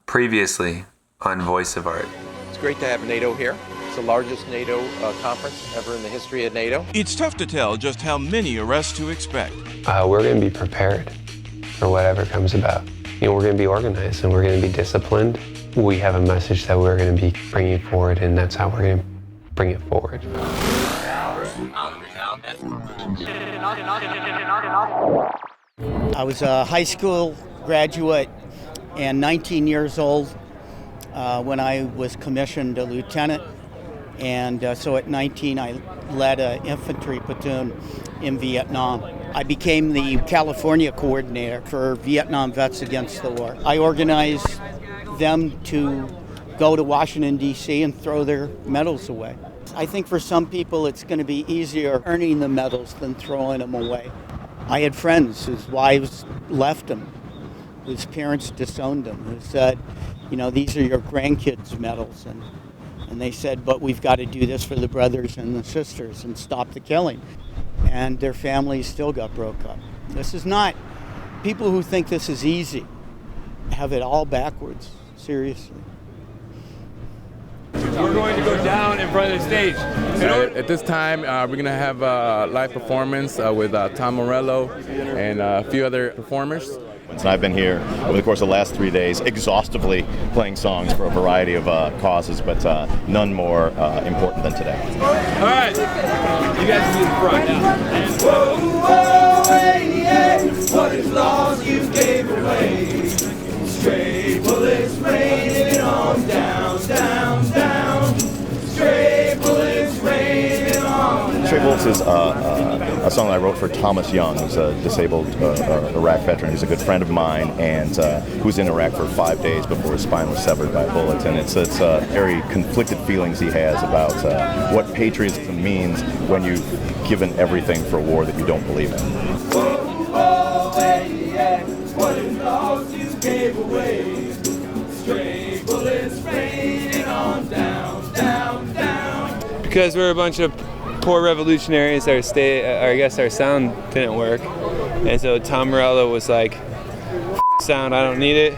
Previously on Voice of Art. It's great to have NATO here. It's the largest NATO conference ever in the history of NATO. It's tough to tell just how many arrests to expect. We're going to be prepared for whatever comes about. We're going to be organized and we're going to be disciplined. We have a message that we're going to be bringing forward, and that's how we're going to bring it forward. I was a high school graduate and 19 years old when I was commissioned a lieutenant. And so at 19, I led an infantry platoon in Vietnam. I became the California coordinator for Vietnam Vets Against the War. I organized them to go to Washington, D.C. and throw their medals away. I think for some people it's going to be easier earning the medals than throwing them away. I had friends whose wives left them, whose parents disowned them, who said, these are your grandkids' medals. And they said, but we've got to do this for the brothers and the sisters and stop the killing. And their families still got broke up. This is not, people who think this is easy have it all backwards, seriously. We're going to go down in front of the stage. At this time, we're going to have a live performance with Tom Morello and a few other performers. And I've been here over the course of the last 3 days, exhaustively playing songs for a variety of causes, but none more important than today. All right, you guys can be in front now. Whoa, whoa, hey, yeah. What is lost you gave away. Stray bullets raining on down, down, down. Stray bullets raining on down. Stray Bullets is a song I wrote for Thomas Young, who's a disabled Iraq veteran, who's a good friend of mine, and who was in Iraq for 5 days before his spine was severed by a bullet. And it's very conflicted feelings he has about what patriotism means when you've given everything for a war that you don't believe in. Whoa, whoa, hey, yeah. What is lost you gave away. Stray bullets raining on down, down, down. Because we're a bunch of poor revolutionaries, our sound didn't work. And so Tom Morello was like, sound, I don't need it.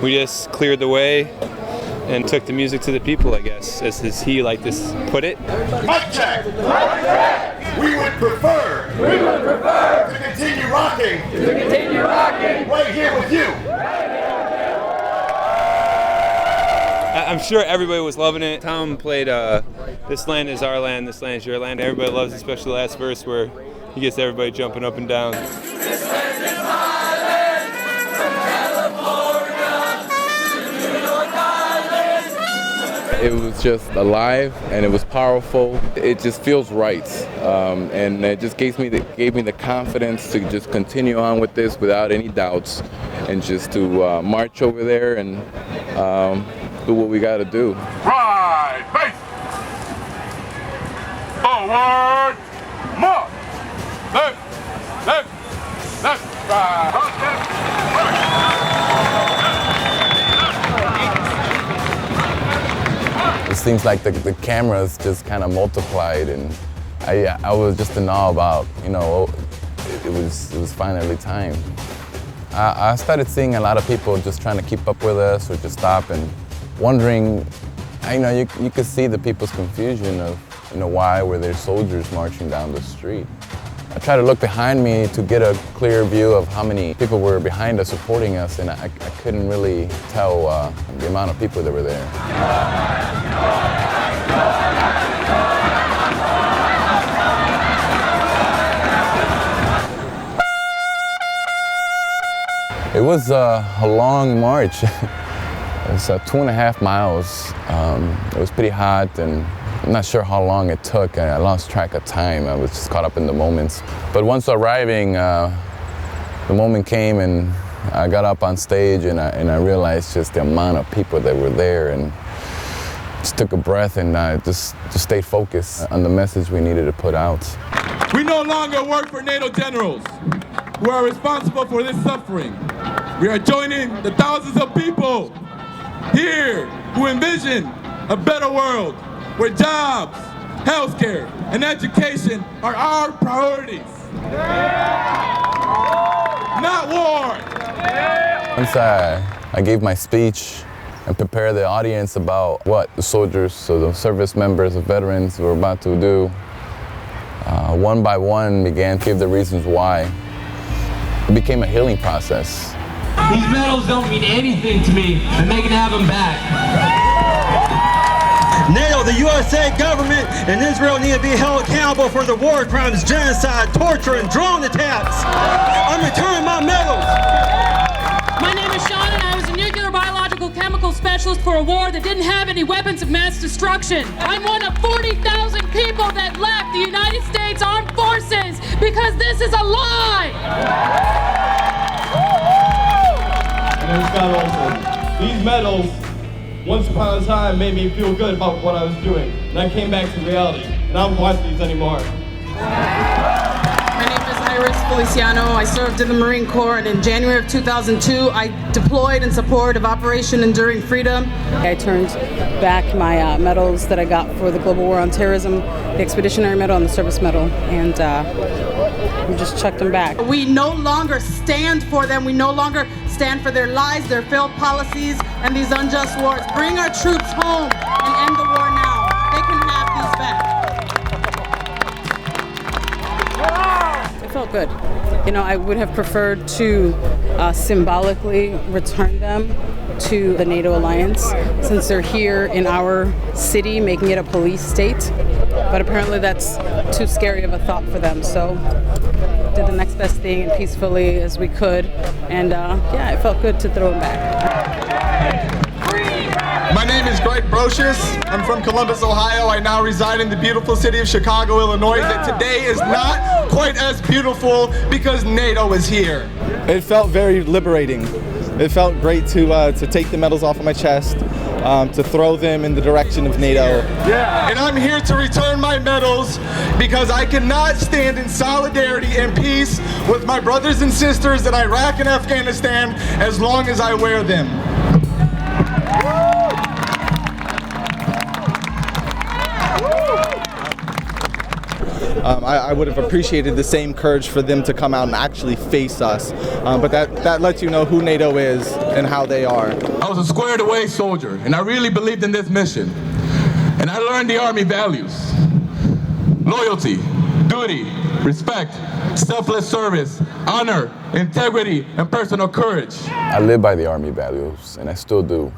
We just cleared the way and took the music to the people, I guess, as he liked to put it. Mic check! Mic check! We would prefer to continue rocking right here with you. I'm sure everybody was loving it. Tom played This Land Is Our Land, This Land Is Your Land. Everybody loves it, especially the last verse where he gets everybody jumping up and down. This land is my land, from California to New York Island. It was just alive and it was powerful. It just feels right, and it just gave me the confidence to just continue on with this without any doubts, and just to march over there and do what we got to do. Right, face. Forward, march. Left, right. It seems like the cameras just kind of multiplied, and I was just in awe about, it was finally time. I started seeing a lot of people just trying to keep up with us or just stop and wondering, you could see the people's confusion of, why were there soldiers marching down the street? I tried to look behind me to get a clear view of how many people were behind us supporting us, and I couldn't really tell the amount of people that were there. It was a long march. It was 2.5 miles. It was pretty hot, and I'm not sure how long it took. I lost track of time. I was just caught up in the moments. But once arriving, the moment came, and I got up on stage, and I realized just the amount of people that were there, and just took a breath and just stayed focused on the message we needed to put out. We no longer work for NATO generals who are responsible for this suffering. We are joining the thousands of people here who envision a better world where jobs, healthcare, and education are our priorities. Not war. Once I gave my speech, and prepare the audience about what the soldiers, so the service members, the veterans were about to do. One by one began to give the reasons why. It became a healing process. These medals don't mean anything to me, and they can have them back. NATO, the USA government, and Israel need to be held accountable for the war crimes, genocide, torture, and drone attacks. I'm returning my medals. My name is Sean, and I was a nuclear biological chemical specialist for a war that didn't have any weapons of mass destruction. I'm one of 40,000 people that left the United States Armed Forces because this is a lie. And it's not awesome. These medals, once upon a time, made me feel good about what I was doing. And I came back to reality, and I don't want these anymore. My name is Iris Feliciano. I served in the Marine Corps, and in January of 2002, I deployed in support of Operation Enduring Freedom. I turned back my medals that I got for the Global War on Terrorism, the Expeditionary Medal and the Service Medal, and we just chucked them back. We no longer stand for them. We no longer stand for their lies, their failed policies, and these unjust wars. Bring our troops home and end the war now. They can have these back. It felt good. You know, I would have preferred to symbolically return them to the NATO alliance since they're here in our city, making it a police state. But apparently that's too scary of a thought for them. So did the next best thing and peacefully as we could. And yeah, it felt good to throw them back. My name is Greg Brocious. I'm from Columbus, Ohio. I now reside in the beautiful city of Chicago, Illinois. That today is not quite as beautiful because NATO is here. It felt very liberating. It felt great to take the medals off of my chest, to throw them in the direction of NATO. Yeah. And I'm here to return my medals because I cannot stand in solidarity and peace with my brothers and sisters in Iraq and Afghanistan as long as I wear them. I would have appreciated the same courage for them to come out and actually face us. But that lets you know who NATO is and how they are. I was a squared away soldier, and I really believed in this mission. And I learned the Army values: loyalty, duty, respect, selfless service, honor, integrity, and personal courage. I live by the Army values, and I still do.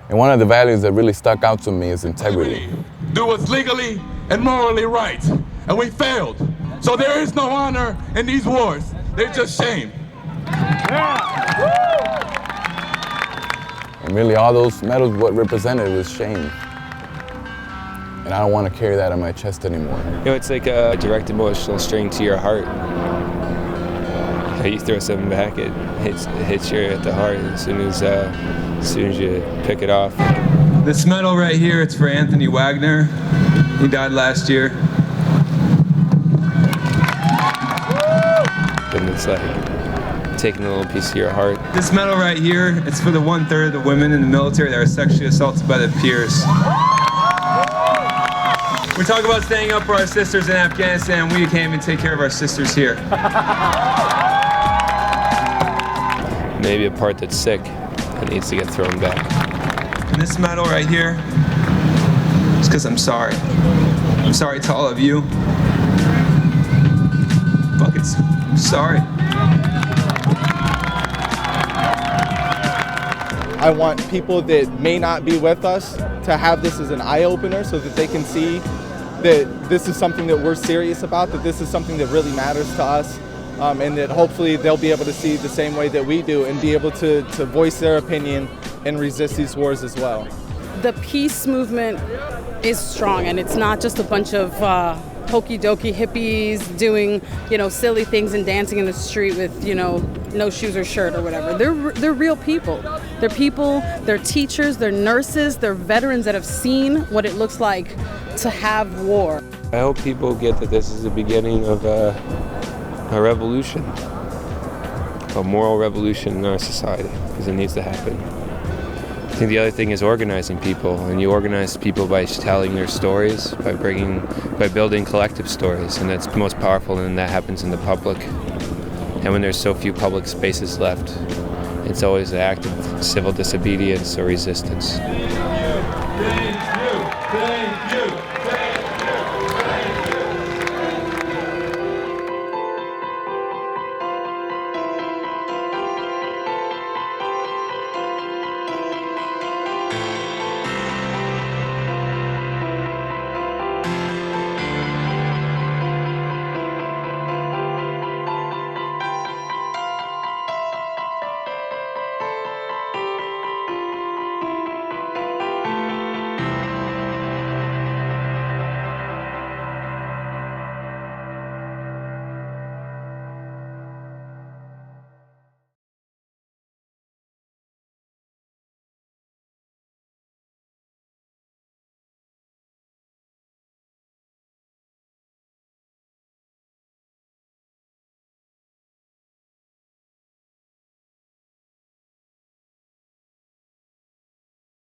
And one of the values that really stuck out to me is integrity. Do what's legally and morally right. And we failed. So there is no honor in these wars. They're just shame. And really all those medals, what represented was shame. And I don't want to carry that on my chest anymore. You know, it's like a direct emotional string to your heart. You throw something back, it hits you at the heart as soon as you pick it off. This medal right here, it's for Anthony Wagner. He died last year. And it's like taking a little piece of your heart. This medal right here, it's for the 1/3 of the women in the military that are sexually assaulted by their peers. We talk about staying up for our sisters in Afghanistan. We can't even take care of our sisters here. Maybe a part that's sick that needs to get thrown back. And this medal right here, it's because I'm sorry. I'm sorry to all of you. Fucking sorry. I want people that may not be with us to have this as an eye-opener so that they can see that this is something that we're serious about, that this is something that really matters to us, and that hopefully they'll be able to see the same way that we do and be able to voice their opinion and resist these wars as well. The peace movement is strong, and it's not just a bunch of hokey-dokey hippies doing, silly things and dancing in the street with, no shoes or shirt or whatever. They're real people. They're people, they're teachers, they're nurses, they're veterans that have seen what it looks like to have war. I hope people get that this is the beginning of a revolution, a moral revolution in our society, because it needs to happen. I think the other thing is organizing people, and you organize people by telling their stories, by building collective stories, and that's most powerful, and that happens in the public. And when there's so few public spaces left, It's always an act of civil disobedience or resistance.